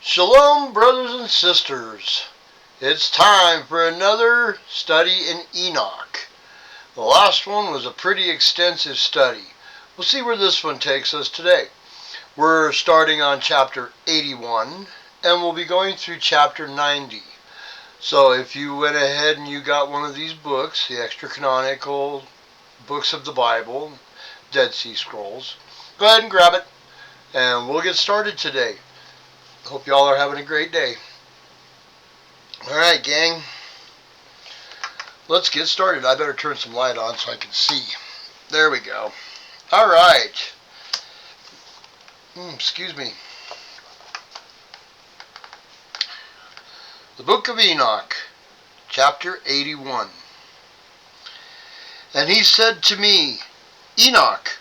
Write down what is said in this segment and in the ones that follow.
Shalom, brothers and sisters. It's time for another study in Enoch. The last one was a pretty extensive study. We'll see where this one takes us today. We're starting on chapter 81, and we'll be going through chapter 90. So if you went ahead and you got one of these books, the Extra-canonical books of the Bible, Dead Sea Scrolls, go ahead and grab it, and we'll get started today. Hope y'all are having a great day. Alright, gang. Let's get started. I better turn some light on so I can see. There we go. Alright. Excuse me. The Book of Enoch, chapter 81. And he said to me, Enoch,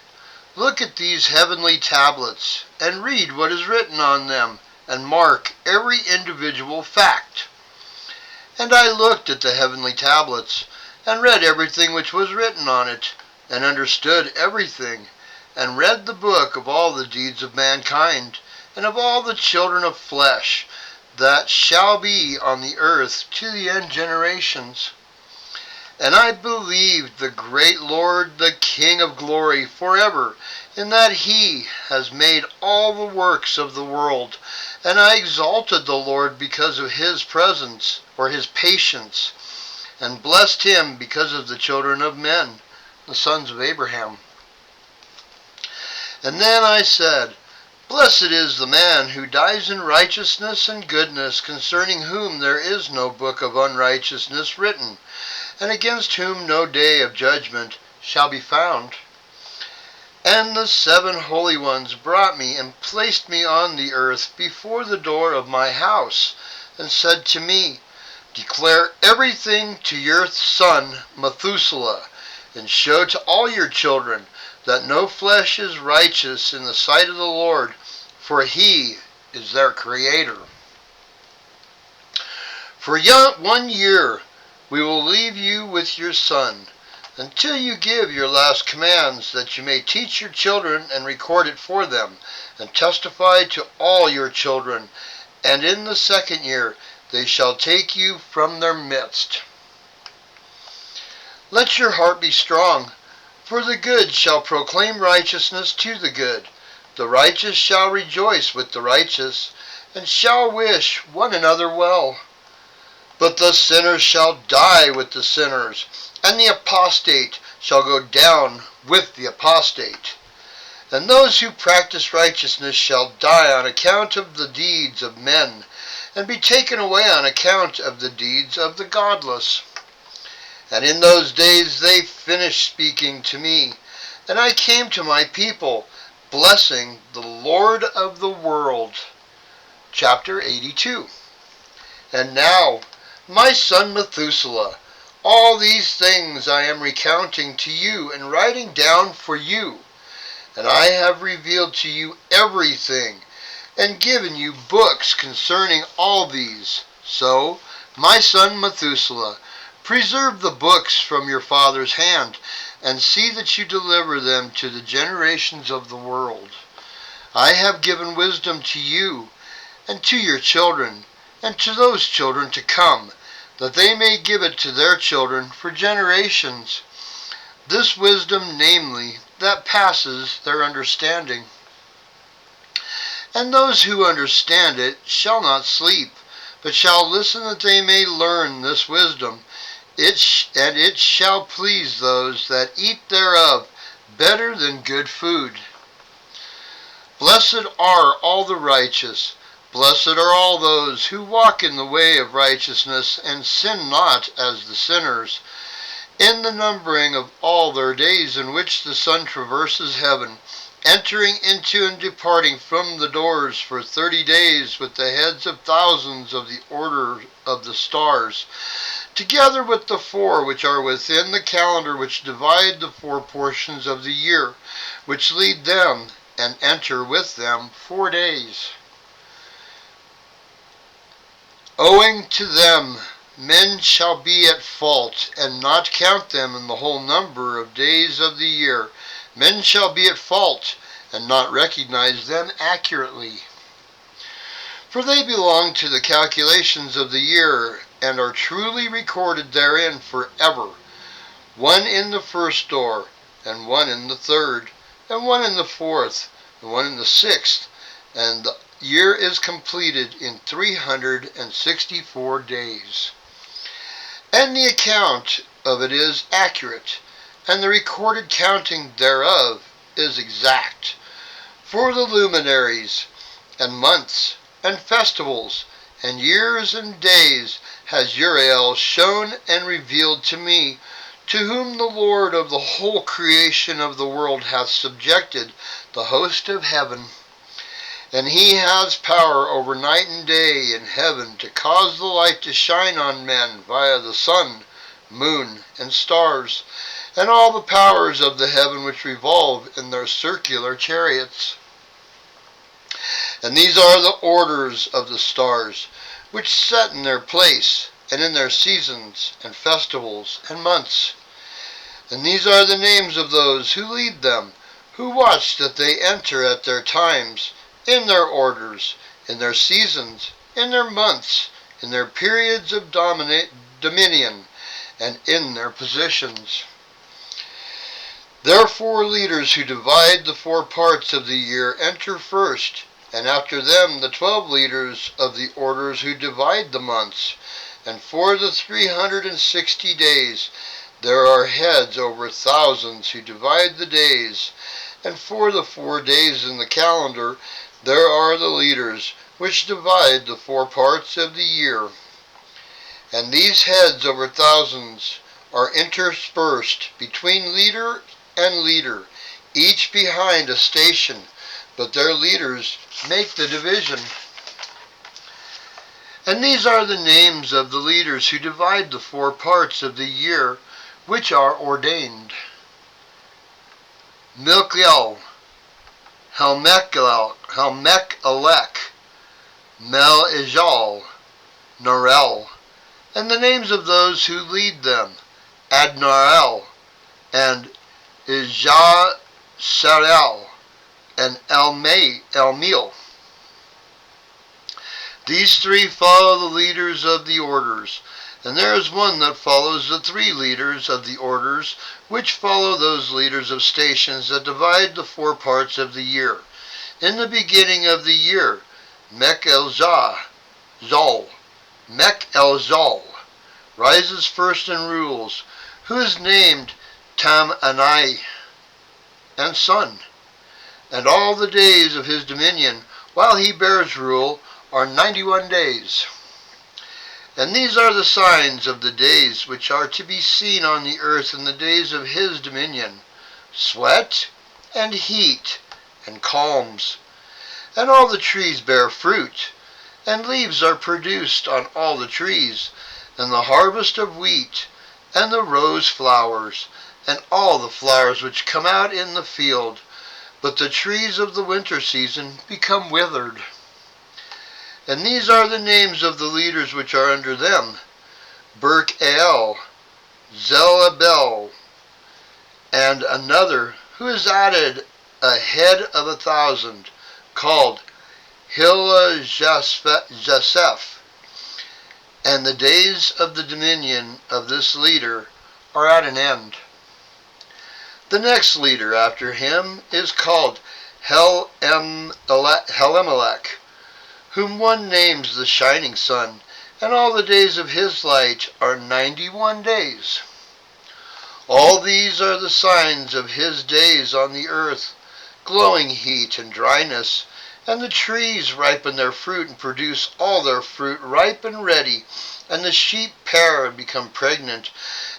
look at these heavenly tablets, and read what is written on them, and mark every individual fact. And I looked at the heavenly tablets, and read everything which was written on it, and understood everything, and read the book of all the deeds of mankind, and of all the children of flesh, that shall be on the earth to the end generations. And I believed the great Lord, the King of glory, forever, in that he has made all the works of the world. And I exalted the Lord because of his presence, or his patience, and blessed him because of the children of men, the sons of Abraham. And then I said, Blessed is the man who dies in righteousness and goodness, concerning whom there is no book of unrighteousness written, and against whom no day of judgment shall be found. And the 7 holy ones brought me and placed me on the earth before the door of my house, and said to me, Declare everything to your son Methuselah, and show to all your children that no flesh is righteous in the sight of the Lord, for he is their creator. For 1 year we will leave you with your son, until you give your last commands, that you may teach your children and record it for them, and testify to all your children. And in the 2nd year they shall take you from their midst. Let your heart be strong, for the good shall proclaim righteousness to the good. The righteous shall rejoice with the righteous, and shall wish one another well. But the sinners shall die with the sinners, and the apostate shall go down with the apostate. And those who practice righteousness shall die on account of the deeds of men, and be taken away on account of the deeds of the godless. And in those days they finished speaking to me, and I came to my people, blessing the Lord of the world. Chapter 82. And now, my son Methuselah, all these things I am recounting to you and writing down for you. And I have revealed to you everything, and given you books concerning all these. So, my son Methuselah, preserve the books from your father's hand, and see that you deliver them to the generations of the world. I have given wisdom to you, and to your children, and to those children to come, that they may give it to their children for generations. This wisdom, namely, that passes their understanding. And those who understand it shall not sleep, but shall listen that they may learn this wisdom. It shall please those that eat thereof better than good food. Blessed are all the righteous. Blessed are all those who walk in the way of righteousness, and sin not as the sinners, in the numbering of all their days in which the sun traverses heaven, entering into and departing from the doors for 30 days with the heads of thousands of the order of the stars, together with the 4 which are within the calendar, which divide the 4 portions of the year, which lead them and enter with them 4 days. Owing to them, men shall be at fault, and not count them in the whole number of days of the year. Men shall be at fault, and not recognize them accurately. For they belong to the calculations of the year, and are truly recorded therein forever, one in the first door, and one in the third, and one in the fourth, and one in the sixth, and the year is completed in 364 days. And the account of it is accurate, and the recorded counting thereof is exact. For the luminaries, and months, and festivals, and years and days has Uriel shown and revealed to me, to whom the Lord of the whole creation of the world hath subjected the host of heaven. And he has power over night and day in heaven to cause the light to shine on men via the sun, moon, and stars, and all the powers of the heaven which revolve in their circular chariots. And these are the orders of the stars, which set in their place, and in their seasons, and festivals, and months. And these are the names of those who lead them, who watch that they enter at their times, in their orders, in their seasons, in their months, in their periods of dominion, and in their positions. Therefore leaders who divide the 4 parts of the year enter first, and after them the 12 leaders of the orders who divide the months. And for the 360 days there are heads over thousands who divide the days. And for the 4 days in the calendar there are the leaders which divide the 4 parts of the year. And these heads over thousands are interspersed between leader and leader, each behind a station, but their leaders make the division. And these are the names of the leaders who divide the 4 parts of the year, which are ordained: Milkiel, Helmechelek, Mel-Ijal, Norel, and the names of those who lead them: Adnarel, and Ijah-Sarel, and Elmiel. These 3 follow the leaders of the orders, and there is one that follows the 3 leaders of the orders, which follow those leaders of stations that divide the 4 parts of the year. In the beginning of the year, Mech-El-Zal rises first and rules, who is named Tam-Anai, and son. And all the days of his dominion, while he bears rule, are 91 days. And these are the signs of the days which are to be seen on the earth in the days of his dominion: sweat, and heat, and calms. And all the trees bear fruit, and leaves are produced on all the trees, and the harvest of wheat, and the rose flowers, and all the flowers which come out in the field. But the trees of the winter season become withered. And these are the names of the leaders which are under them: Berk-El, Zelabel, and another, who is added a head of 1,000, called Hilah-Jaseph. And the days of the dominion of this leader are at an end. The next leader after him is called Helemelech, whom one names the shining sun, and all the days of his light are 91 days. All these are the signs of his days on the earth: glowing heat and dryness, and the trees ripen their fruit and produce all their fruit ripe and ready, and the sheep pair and become pregnant,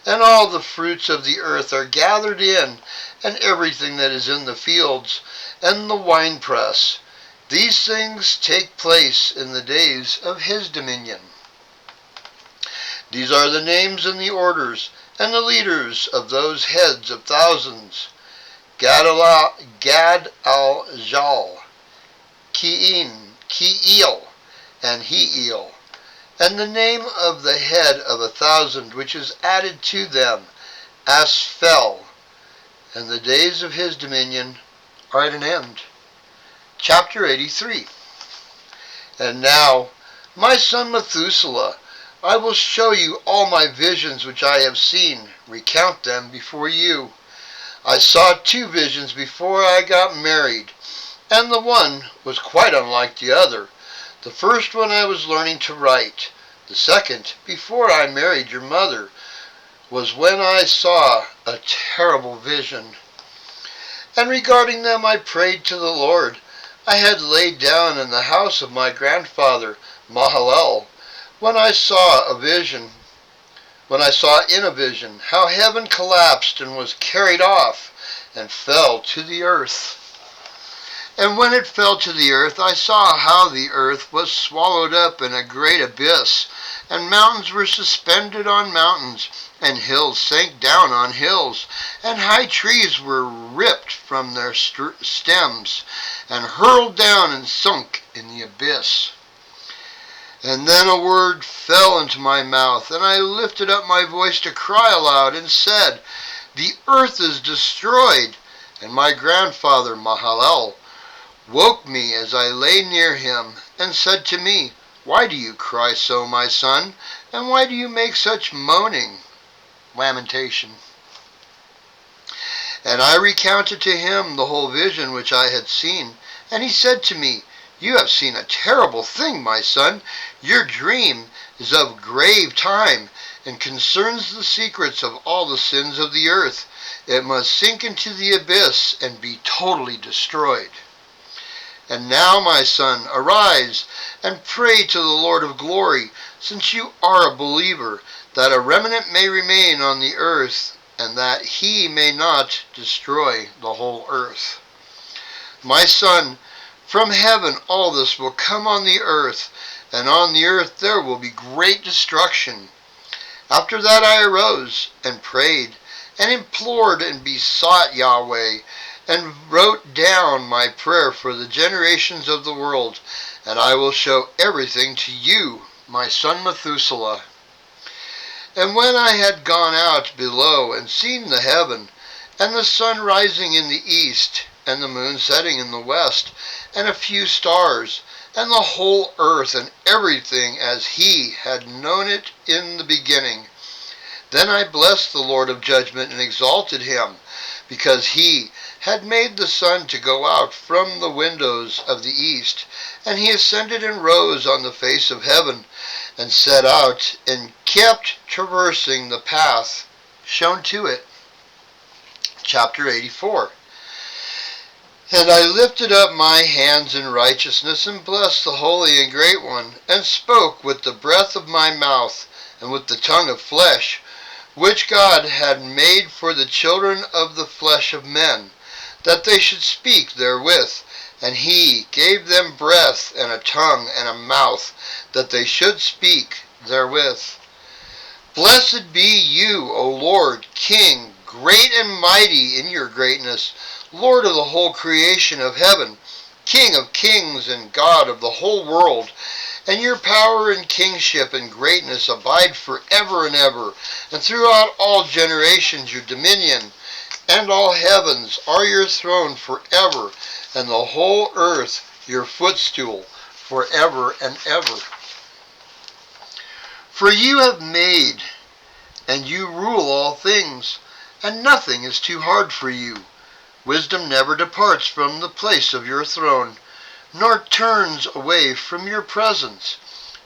and all the fruits of the earth are gathered in, and everything that is in the fields, and the winepress. These things take place in the days of his dominion. These are the names and the orders, and the leaders of those heads of thousands: Gad-al-Zal, Kiel, and Heel. And the name of the head of 1,000 which is added to them: Asphel. And the days of his dominion are at an end. Chapter 83. And now, my son Methuselah, I will show you all my visions which I have seen, recount them before you. I saw 2 visions before I got married, and the one was quite unlike the other. The first when I was learning to write. The second, before I married your mother, was when I saw a terrible vision. And regarding them I prayed to the Lord. I had laid down in the house of my grandfather Mahalalel, when I saw in a vision how heaven collapsed and was carried off and fell to the earth. And when it fell to the earth, I saw how the earth was swallowed up in a great abyss, and mountains were suspended on mountains, and hills sank down on hills, and high trees were ripped from their stems, and hurled down and sunk in the abyss. And then a word fell into my mouth, and I lifted up my voice to cry aloud, and said, The earth is destroyed. And my grandfather Mahalalel woke me as I lay near him, and said to me, Why do you cry so, my son? And why do you make such moaning? Lamentation. And I recounted to him the whole vision which I had seen. And he said to me, You have seen a terrible thing, my son. Your dream is of grave time, and concerns the secrets of all the sins of the earth. It must sink into the abyss and be totally destroyed. And now, my son, arise and pray to the Lord of glory, since you are a believer, that a remnant may remain on the earth, and that he may not destroy the whole earth. My son, from heaven all this will come on the earth, and on the earth there will be great destruction. After that I arose and prayed, and implored and besought Yahweh, and wrote down my prayer for the generations of the world, and I will show everything to you, my son Methuselah. And when I had gone out below and seen the heaven, and the sun rising in the east, and the moon setting in the west, and a few stars, and the whole earth and everything as he had known it in the beginning, then I blessed the Lord of judgment and exalted him, because he had made the sun to go out from the windows of the east, and he ascended and rose on the face of heaven, and set out, and kept traversing the path shown to it. Chapter 84. And I lifted up my hands in righteousness, and blessed the Holy and Great One, and spoke with the breath of my mouth, and with the tongue of flesh, which God had made for the children of the flesh of men, that they should speak therewith. And he gave them breath, and a tongue, and a mouth, that they should speak therewith. Blessed be you, O Lord, King, great and mighty in your greatness, Lord of the whole creation of heaven, King of kings and God of the whole world. And your power and kingship and greatness abide forever and ever, and throughout all generations your dominion and all heavens are your throne forever, and the whole earth your footstool forever and ever. For you have made, and you rule all things, and nothing is too hard for you. Wisdom never departs from the place of your throne, nor turns away from your presence.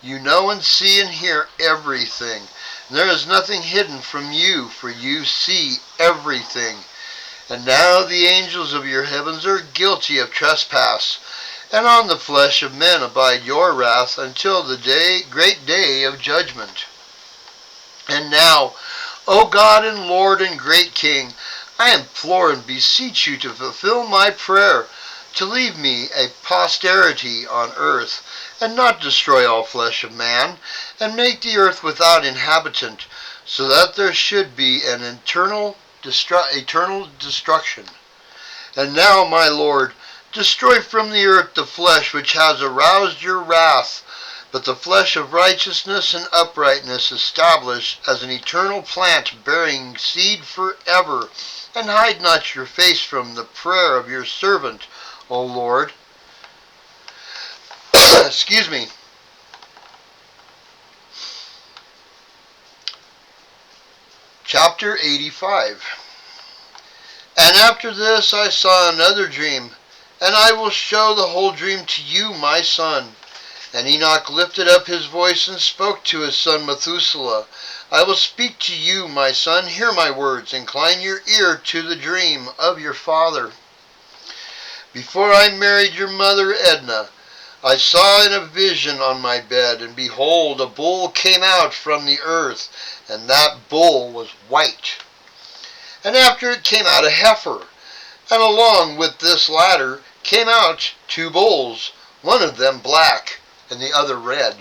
You know and see and hear everything. There is nothing hidden from you, for you see everything. And now the angels of your heavens are guilty of trespass, and on the flesh of men abide your wrath until the great day of judgment. And now, O God and Lord and great King, I implore and beseech you to fulfill my prayer, to leave me a posterity on earth, and not destroy all flesh of man, and make the earth without inhabitant, so that there should be an eternal destruction. And now, my Lord, destroy from the earth the flesh which has aroused your wrath, but the flesh of righteousness and uprightness establish as an eternal plant bearing seed forever, and hide not your face from the prayer of your servant, O Lord. Excuse me. Chapter 85. And after this I saw another dream, and I will show the whole dream to you, my son. And Enoch lifted up his voice and spoke to his son Methuselah. I will speak to you, my son. Hear my words. Incline your ear to the dream of your father. Before I married your mother Edna, I saw in a vision on my bed, and behold, a bull came out from the earth, and that bull was white. And after it came out a heifer, and along with this latter came out 2 bulls, one of them black, and the other red.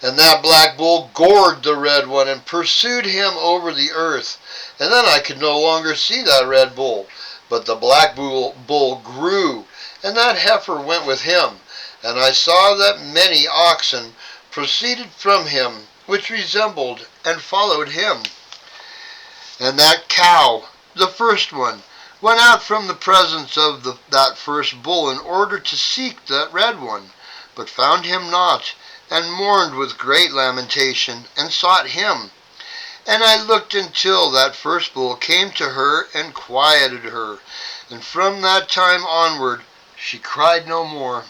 And that black bull gored the red one, and pursued him over the earth. And then I could no longer see that red bull, but the black bull grew, and that heifer went with him. And I saw that many oxen proceeded from him, which resembled and followed him. And that cow, the first one, went out from the presence of that first bull in order to seek that red one, but found him not, and mourned with great lamentation, and sought him. And I looked until that first bull came to her and quieted her, and from that time onward she cried no more.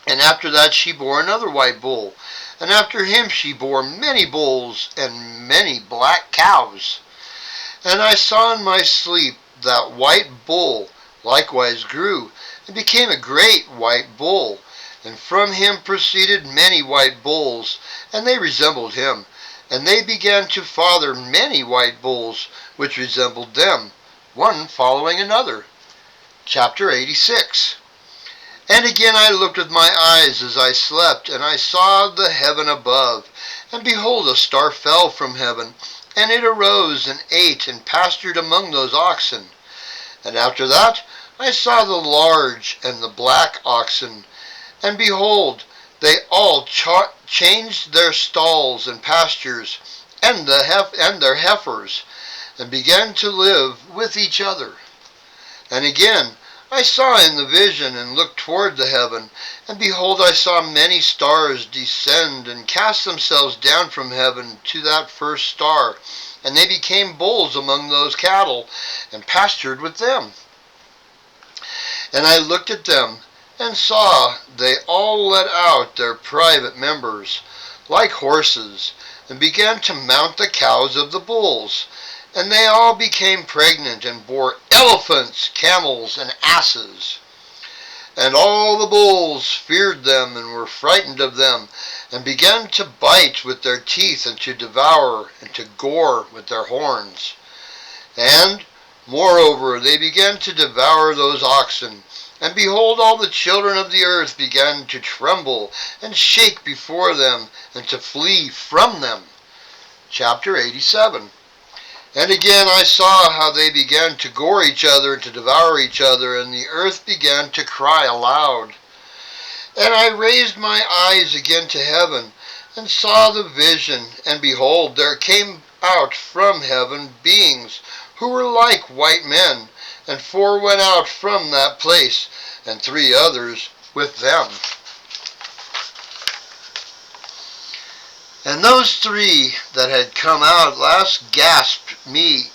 And after that she bore another white bull, and after him she bore many bulls and many black cows. And I saw in my sleep that white bull likewise grew, and became a great white bull, and from him proceeded many white bulls, and they resembled him. And they began to father many white bulls, which resembled them, one following another. Chapter 86. And again I looked with my eyes as I slept, and I saw the heaven above, and behold, a star fell from heaven, and it arose and ate and pastured among those oxen. And after that I saw the large and the black oxen, and behold, they all changed their stalls and pastures, and their heifers, and began to live with each other. And again I saw in the vision, and looked toward the heaven, and behold, I saw many stars descend and cast themselves down from heaven to that first star, and they became bulls among those cattle, and pastured with them. And I looked at them, and saw they all let out their private members, like horses, and began to mount the cows of the bulls. And they all became pregnant, and bore elephants, camels, and asses. And all the bulls feared them, and were frightened of them, and began to bite with their teeth, and to devour, and to gore with their horns. And, moreover, they began to devour those oxen. And behold, all the children of the earth began to tremble, and shake before them, and to flee from them. Chapter 87. And again I saw how they began to gore each other and to devour each other, and the earth began to cry aloud. And I raised my eyes again to heaven, and saw the vision, and behold, there came out from heaven beings who were like white men, and 4 went out from that place, and 3 others with them. And those 3 that had come out last grasped me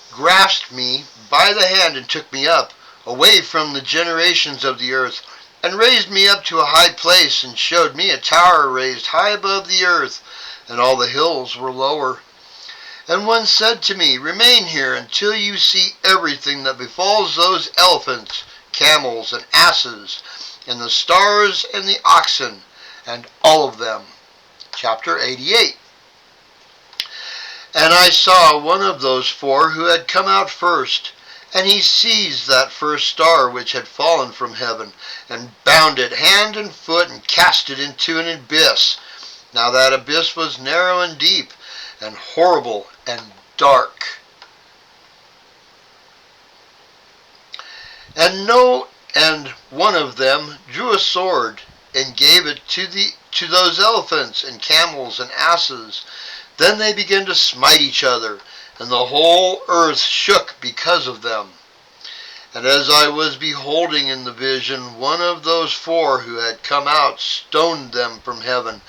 by the hand, and took me up, away from the generations of the earth, and raised me up to a high place, and showed me a tower raised high above the earth, and all the hills were lower. And one said to me, Remain here until you see everything that befalls those elephants, camels, and asses, and the stars and the oxen, and all of them. Chapter 88. And I saw one of those 4 who had come out first, and he seized that first star which had fallen from heaven, and bound it hand and foot, and cast it into an abyss. Now that abyss was narrow and deep, and horrible and dark. And one of them drew a sword, and gave it to those elephants and camels and asses. Then they began to smite each other, and the whole earth shook because of them. And as I was beholding in the vision, one of those four who had come out stoned them from heaven,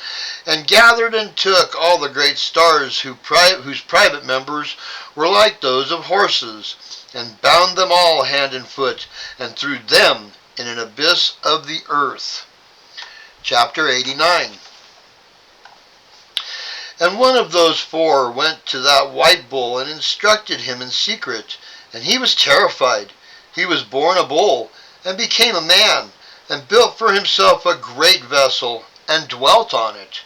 and gathered and took all the great stars whose private members were like those of horses, and bound them all hand and foot, and threw them in an abyss of the earth. Chapter 89. And one of those four went to that white bull and instructed him in secret, and he was terrified. He was born a bull, and became a man, and built for himself a great vessel, and dwelt on it.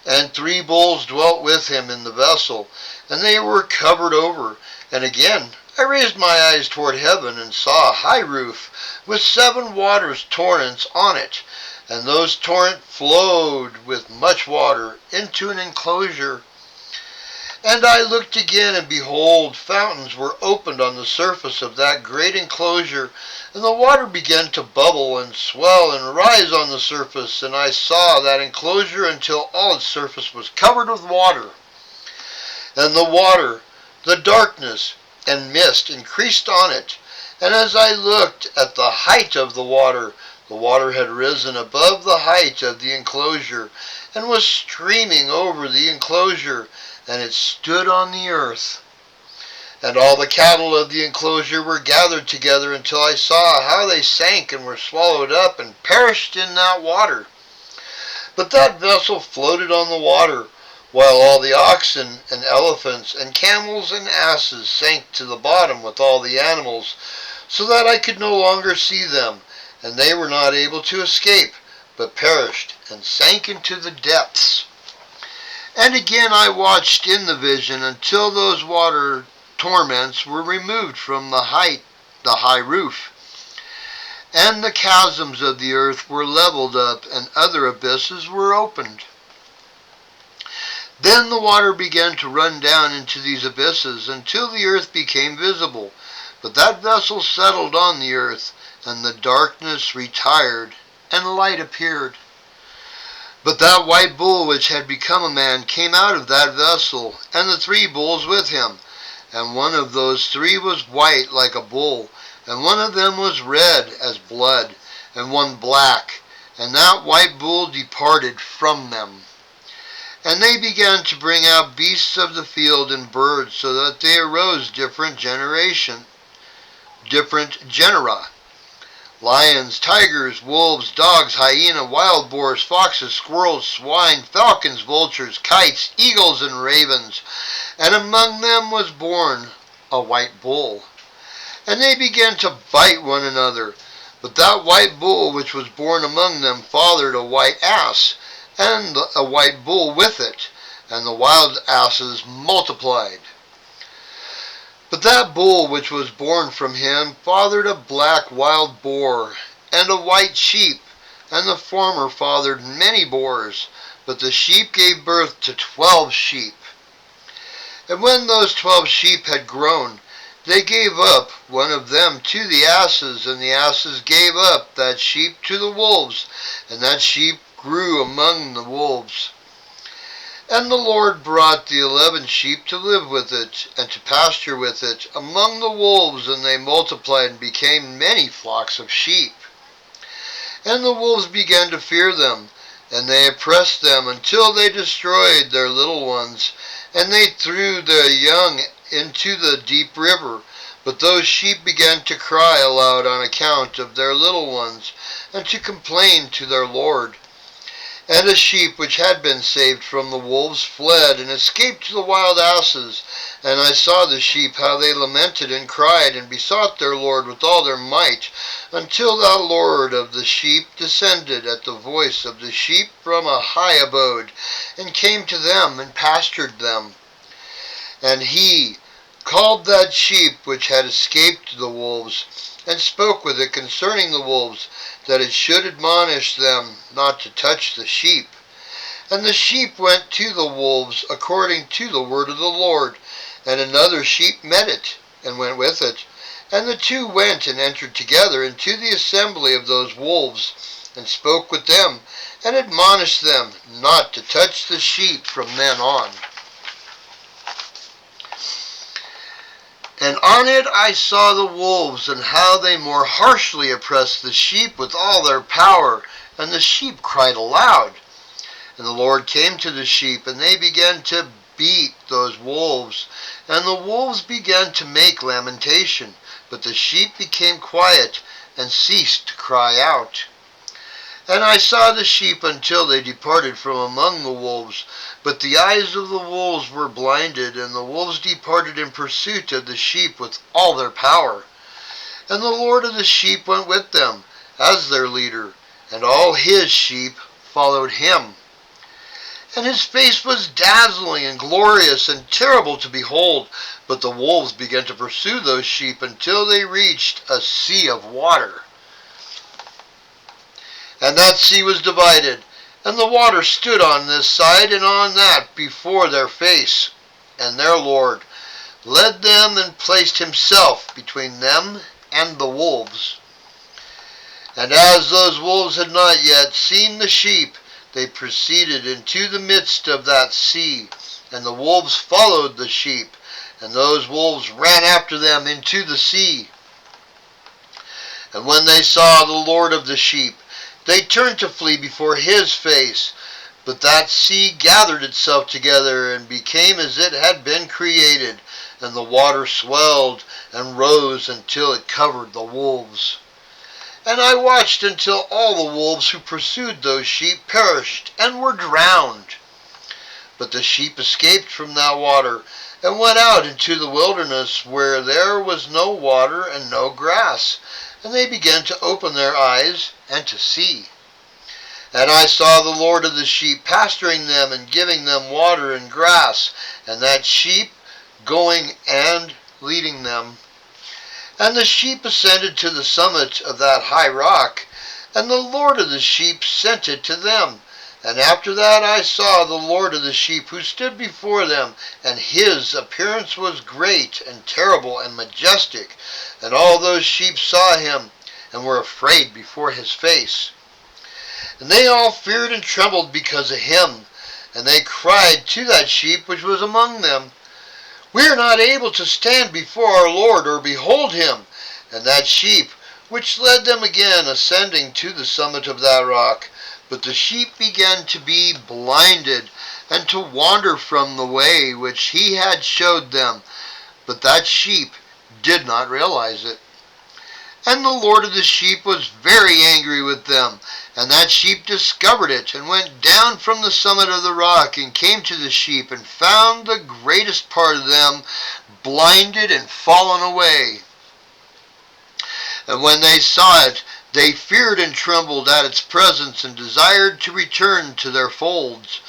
And 3 bulls dwelt with him in the vessel, and they were covered over. And again I raised my eyes toward heaven, and saw a high roof, with 7 waters torrents on it, and those torrents flowed with much water into an enclosure. And I looked again, and behold, fountains were opened on the surface of that great enclosure, and the water began to bubble and swell and rise on the surface, and I saw that enclosure until all its surface was covered with water. And the water, the darkness, and mist increased on it, and as I looked at the height of the water had risen above the height of the enclosure, and was streaming over the enclosure, and it stood on the earth. And all the cattle of the enclosure were gathered together until I saw how they sank and were swallowed up and perished in that water. But that vessel floated on the water, while all the oxen and elephants and camels and asses sank to the bottom with all the animals, so that I could no longer see them, and they were not able to escape, but perished and sank into the depths. And again I watched in the vision until those water torments were removed from the high roof, and the chasms of the earth were leveled up, and other abysses were opened. Then the water began to run down into these abysses until the earth became visible, but that vessel settled on the earth, and the darkness retired, and light appeared. But that white bull which had become a man came out of that vessel, and the 3 bulls with him. And one of those 3 was white like a bull, and one of them was red as blood, and one black. And that white bull departed from them. And they began to bring out beasts of the field and birds, so that they arose different genera. Lions, tigers, wolves, dogs, hyena, wild boars, foxes, squirrels, swine, falcons, vultures, kites, eagles, and ravens. And among them was born a white bull. And they began to bite one another. But that white bull which was born among them fathered a white ass, and a white bull with it, and the wild asses multiplied. But that bull which was born from him fathered a black wild boar, and a white sheep, and the former fathered many boars, but the sheep gave birth to 12 sheep. And when those 12 sheep had grown, they gave up one of them to the asses, and the asses gave up that sheep to the wolves, and that sheep grew among the wolves. And the Lord brought the 11 sheep to live with it, and to pasture with it among the wolves, and they multiplied and became many flocks of sheep. And the wolves began to fear them, and they oppressed them until they destroyed their little ones, and they threw their young into the deep river. But those sheep began to cry aloud on account of their little ones, and to complain to their Lord. And a sheep which had been saved from the wolves fled, and escaped to the wild asses. And I saw the sheep how they lamented and cried, and besought their Lord with all their might, until the Lord of the sheep descended at the voice of the sheep from a high abode, and came to them, and pastured them. And he called that sheep which had escaped the wolves, and spoke with it concerning the wolves, that it should admonish them not to touch the sheep. And the sheep went to the wolves according to the word of the Lord. And another sheep met it, and went with it. And the 2 went and entered together into the assembly of those wolves, and spoke with them, and admonished them not to touch the sheep from then on. And on it I saw the wolves, and how they more harshly oppressed the sheep with all their power. And the sheep cried aloud. And the Lord came to the sheep, and they began to beat those wolves. And the wolves began to make lamentation. But the sheep became quiet, and ceased to cry out. And I saw the sheep until they departed from among the wolves. But the eyes of the wolves were blinded, and the wolves departed in pursuit of the sheep with all their power. And the Lord of the sheep went with them, as their leader, and all his sheep followed him. And his face was dazzling and glorious and terrible to behold. But the wolves began to pursue those sheep until they reached a sea of water. And that sea was divided, and the water stood on this side and on that before their face. And their Lord led them and placed himself between them and the wolves. And as those wolves had not yet seen the sheep, they proceeded into the midst of that sea, and the wolves followed the sheep, and those wolves ran after them into the sea. And when they saw the Lord of the sheep, they turned to flee before his face. But that sea gathered itself together and became as it had been created, and the water swelled and rose until it covered the wolves. And I watched until all the wolves who pursued those sheep perished and were drowned. But the sheep escaped from that water and went out into the wilderness, where there was no water and no grass. And they began to open their eyes and to see. And I saw the Lord of the sheep pasturing them and giving them water and grass, and that sheep going and leading them. And the sheep ascended to the summit of that high rock, and the Lord of the sheep sent it to them. And after that I saw the Lord of the sheep, who stood before them, and his appearance was great and terrible and majestic. And all those sheep saw him, and were afraid before his face. And they all feared and trembled because of him. And they cried to that sheep which was among them, We are not able to stand before our Lord, or behold him. And that sheep which led them again, ascending to the summit of that rock. But the sheep began to be blinded, and to wander from the way which he had showed them. But that sheep did not realize it. And the Lord of the sheep was very angry with them. And that sheep discovered it, and went down from the summit of the rock, and came to the sheep, and found the greatest part of them blinded and fallen away. And when they saw it, they feared and trembled at its presence, and desired to return to their folds.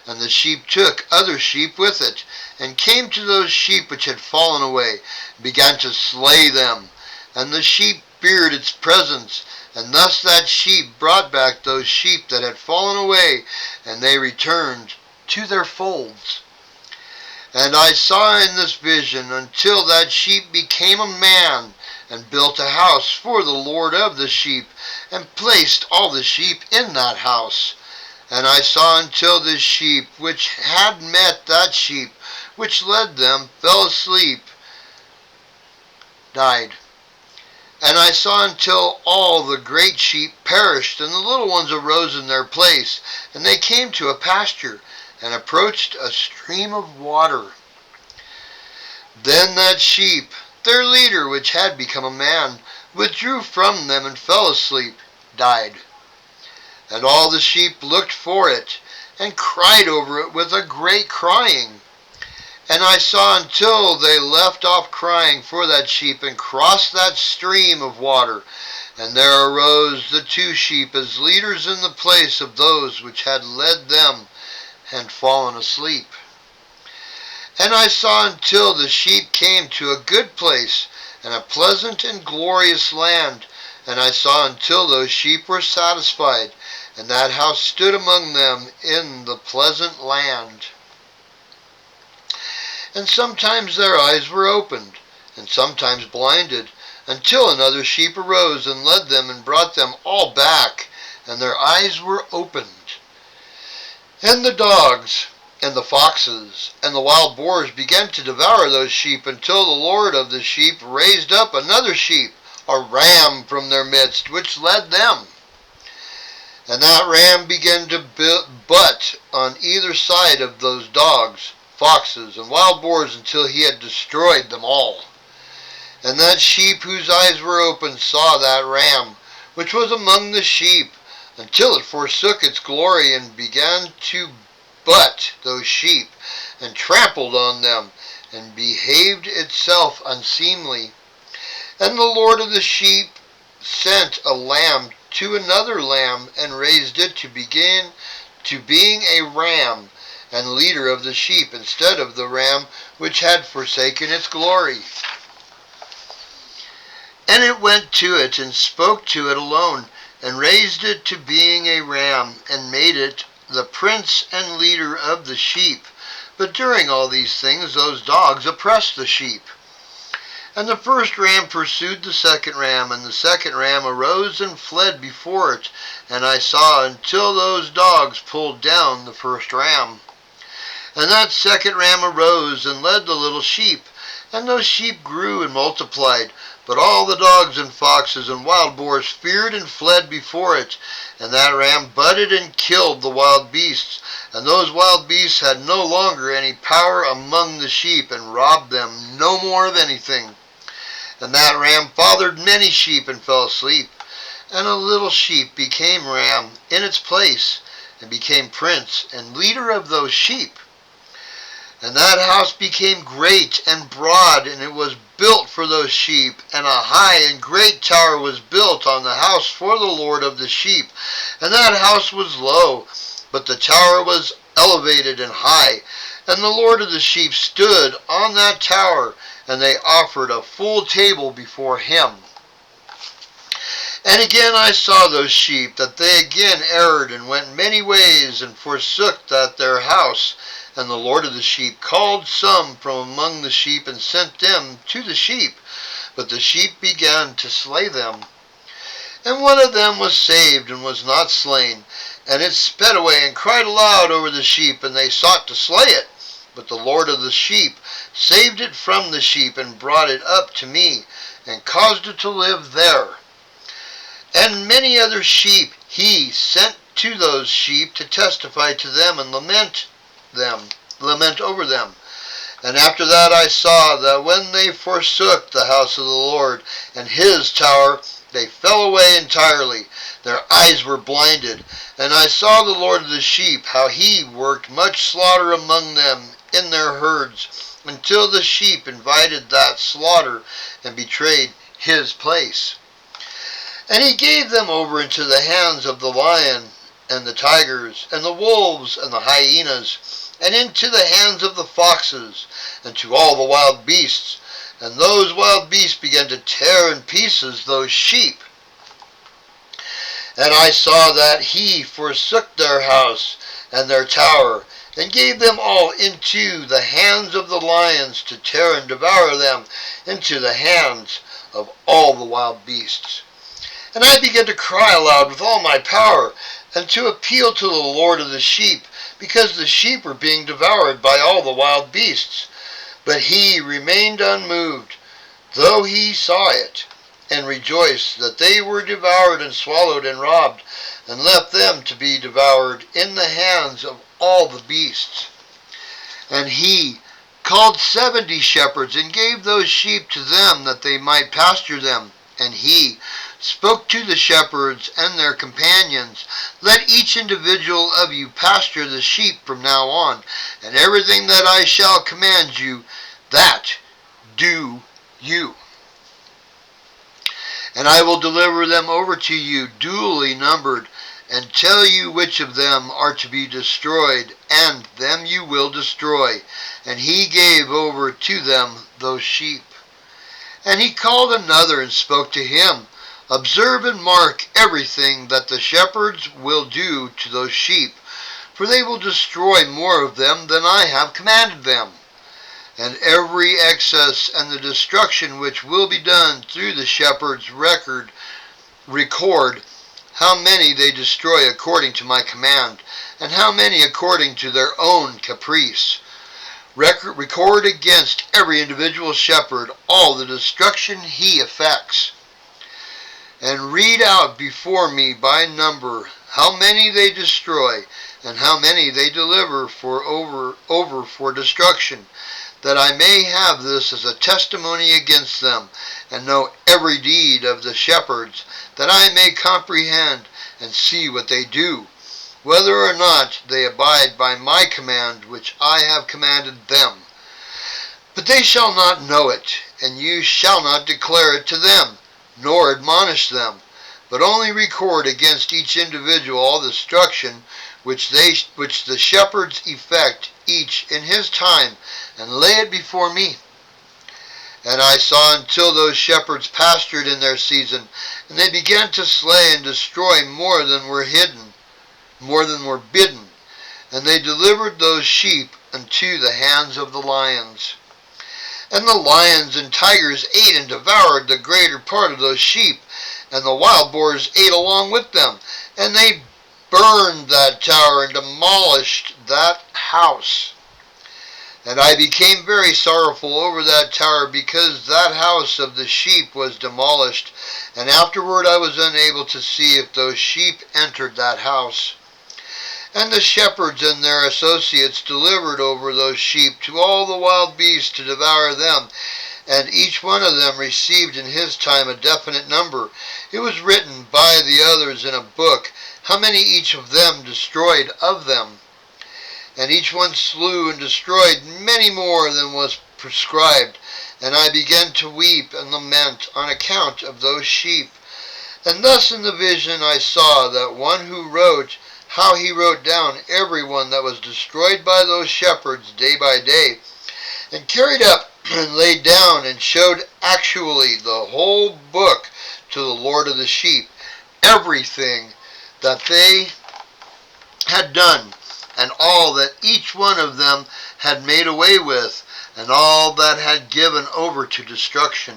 And the sheep took other sheep with it, and came to those sheep which had fallen away, and began to slay them. And the sheep feared its presence, and thus that sheep brought back those sheep that had fallen away, and they returned to their folds. And I saw in this vision until that sheep became a man, and built a house for the Lord of the sheep, and placed all the sheep in that house. And I saw until this sheep which had met that sheep which led them fell asleep, died. And I saw until all the great sheep perished, and the little ones arose in their place. And they came to a pasture, and approached a stream of water. Then that sheep, their leader, which had become a man, withdrew from them and fell asleep, died. And all the sheep looked for it, and cried over it with a great crying. And I saw until they left off crying for that sheep, and crossed that stream of water. And there arose the two sheep as leaders in the place of those which had led them, and fallen asleep. And I saw until the sheep came to a good place, and a pleasant and glorious land. And I saw until those sheep were satisfied, and that house stood among them in the pleasant land. And sometimes their eyes were opened, and sometimes blinded, until another sheep arose and led them and brought them all back, and their eyes were opened. And the dogs, and the foxes and the wild boars began to devour those sheep until the Lord of the sheep raised up another sheep, a ram from their midst, which led them. And that ram began to butt on either side of those dogs, foxes, and wild boars until he had destroyed them all. And that sheep whose eyes were open saw that ram, which was among the sheep, until it forsook its glory and began to butt those sheep, and trampled on them, and behaved itself unseemly. And the Lord of the sheep sent a lamb to another lamb, and raised it to being a ram, and leader of the sheep, instead of the ram which had forsaken its glory. And it went to it, and spoke to it alone, and raised it to being a ram, and made it the prince and leader of the sheep. But during all these things those dogs oppressed the sheep. And the first ram pursued the second ram, and the second ram arose and fled before it, and I saw until those dogs pulled down the first ram. And that second ram arose and led the little sheep, and those sheep grew and multiplied. But all the dogs and foxes and wild boars feared and fled before it. And that ram butted and killed the wild beasts, and those wild beasts had no longer any power among the sheep, and robbed them no more of anything. And that ram fathered many sheep and fell asleep. And a little sheep became ram in its place, and became prince and leader of those sheep. And that house became great and broad, and it was built for those sheep, and a high and great tower was built on the house for the Lord of the sheep. And that house was low, but the tower was elevated and high. And the Lord of the sheep stood on that tower, and they offered a full table before him. And again I saw those sheep, that they again erred, and went many ways, and forsook that their house. And the Lord of the sheep called some from among the sheep, and sent them to the sheep. But the sheep began to slay them. And one of them was saved, and was not slain. And it sped away, and cried aloud over the sheep, and they sought to slay it. But the Lord of the sheep saved it from the sheep, and brought it up to me, and caused it to live there. And many other sheep he sent to those sheep, to testify to them, and lament over them. And after that I saw that when they forsook the house of the Lord and his tower, they fell away entirely. Their eyes were blinded. And I saw the Lord of the sheep, how he worked much slaughter among them in their herds, until the sheep invited that slaughter, and betrayed his place. And he gave them over into the hands of the lion, and the tigers, and the wolves, and the hyenas, and into the hands of the foxes, and to all the wild beasts. And those wild beasts began to tear in pieces those sheep. And I saw that he forsook their house and their tower, and gave them all into the hands of the lions, to tear and devour them into the hands of all the wild beasts. And I began to cry aloud with all my power, and to appeal to the Lord of the sheep, because the sheep were being devoured by all the wild beasts. But he remained unmoved, though he saw it, and rejoiced that they were devoured and swallowed and robbed, and left them to be devoured in the hands of all the beasts. And he called 70 shepherds, and gave those sheep to them, that they might pasture them. And he spoke to the shepherds and their companions, "Let each individual of you pasture the sheep from now on, and everything that I shall command you, that do you. And I will deliver them over to you duly numbered, and tell you which of them are to be destroyed, and them you will destroy." And he gave over to them those sheep. And he called another, and spoke to him, "Observe and mark everything that the shepherds will do to those sheep, for they will destroy more of them than I have commanded them. And every excess and the destruction which will be done through the shepherds record how many they destroy according to my command, and how many according to their own caprice. Record against every individual shepherd all the destruction he effects, and read out before me by number how many they destroy, and how many they deliver over for destruction, that I may have this as a testimony against them, and know every deed of the shepherds, that I may comprehend and see what they do, whether or not they abide by my command which I have commanded them. But they shall not know it, and you shall not declare it to them, nor admonish them, but only record against each individual all the destruction which the shepherds effect each in his time, and lay it before me. And I saw until those shepherds pastured in their season, and they began to slay and destroy more than were bidden, and they delivered those sheep unto the hands of the lions. And the lions and tigers ate and devoured the greater part of those sheep, and the wild boars ate along with them, and they burned that tower and demolished that house. And I became very sorrowful over that tower, because that house of the sheep was demolished, and afterward I was unable to see if those sheep entered that house. And the shepherds and their associates delivered over those sheep to all the wild beasts to devour them, and each one of them received in his time a definite number. It was written by the others in a book, how many each of them destroyed of them. And each one slew and destroyed many more than was prescribed. And I began to weep and lament on account of those sheep. And thus in the vision I saw that one who wrote, how he wrote down every one that was destroyed by those shepherds day by day, and carried up and laid down and showed actually the whole book to the Lord of the sheep, everything that they had done, and all that each one of them had made away with, and all that had given over to destruction.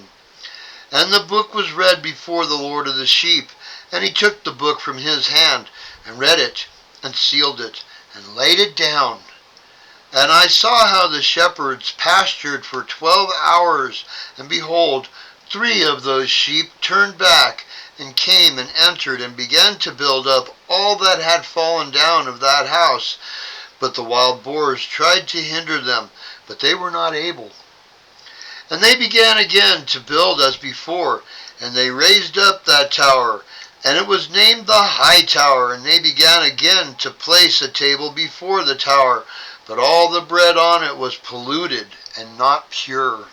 And the book was read before the Lord of the sheep, and he took the book from his hand, and read it, and sealed it, and laid it down. And I saw how the shepherds pastured for 12 hours, and behold, 3 of those sheep turned back, and came and entered, and began to build up all that had fallen down of that house. But the wild boars tried to hinder them, but they were not able. And they began again to build as before, and they raised up that tower, and it was named the High Tower, and they began again to place a table before the tower, but all the bread on it was polluted and not pure.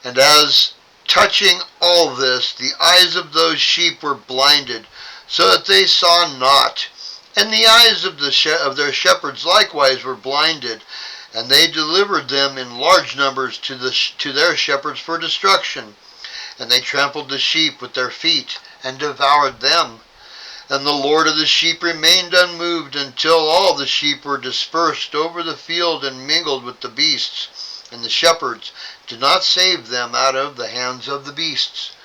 And as touching all this, the eyes of those sheep were blinded, so that they saw not, and the eyes of their shepherds likewise were blinded, and they delivered them in large numbers to their shepherds for destruction. And they trampled the sheep with their feet, and devoured them. And the Lord of the sheep remained unmoved until all the sheep were dispersed over the field and mingled with the beasts, and the shepherds did not save them out of the hands of the beasts.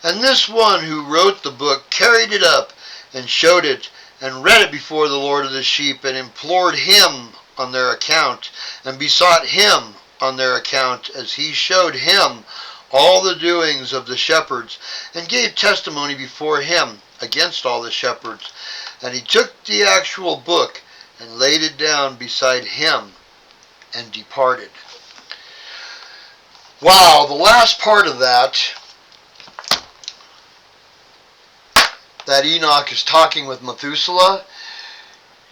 And this one who wrote the book carried it up, and showed it, and read it before the Lord of the sheep, and implored him on their account, and besought him on their account, as he showed him all the doings of the shepherds, and gave testimony before him against all the shepherds. And he took the actual book, and laid it down beside him, and departed. Wow, the last part of that Enoch is talking with Methuselah.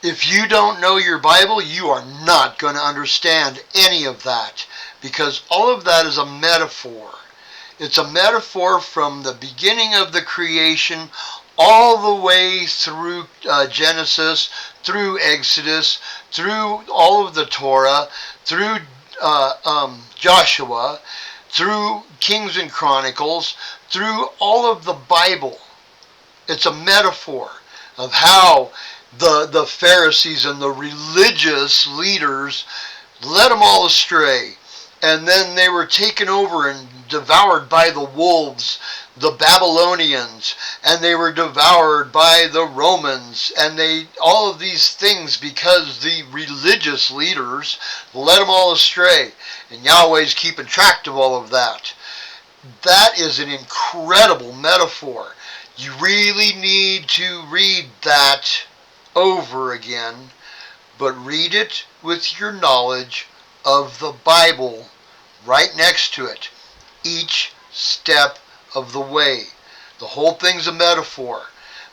If you don't know your Bible, you are not going to understand any of that, because all of that is a metaphor. It's a metaphor from the beginning of the creation all the way through Genesis, through Exodus, through all of the Torah, through Joshua, through Kings and Chronicles, through all of the Bible. It's a metaphor of how the Pharisees and the religious leaders led them all astray. And then they were taken over and devoured by the wolves. the Babylonians, and they were devoured by the Romans, and all of these things because the religious leaders led them all astray. And Yahweh's keeping track of all of that. That is an incredible metaphor. You really need to read that over again, but read it with your knowledge of the Bible right next to it, each step of the way. The whole thing's a metaphor,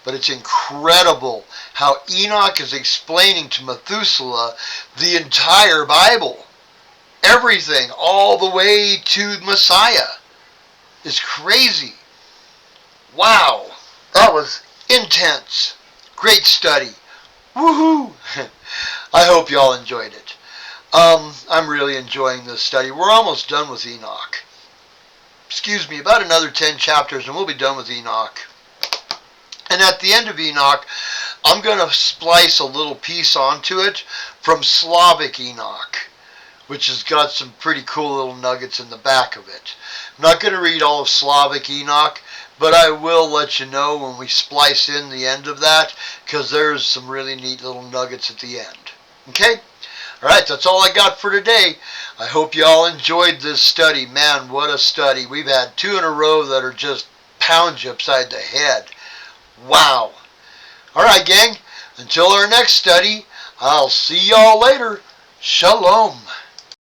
but it's incredible how Enoch is explaining to Methuselah the entire Bible. Everything, all the way to Messiah. It's crazy. Wow, that was intense. Great study. Woohoo! I hope y'all enjoyed it. I'm really enjoying this study. We're almost done with Enoch. Excuse me, about another 10 chapters and we'll be done with Enoch. And at the end of Enoch, I'm going to splice a little piece onto it from Slavic Enoch, which has got some pretty cool little nuggets in the back of it. I'm not going to read all of Slavic Enoch, but I will let you know when we splice in the end of that, because there's some really neat little nuggets at the end. Okay? Alright, that's all I got for today. I hope you all enjoyed this study. Man, what a study. We've had 2 in a row that are just pound you upside the head. Wow. Alright, gang. Until our next study, I'll see y'all later. Shalom.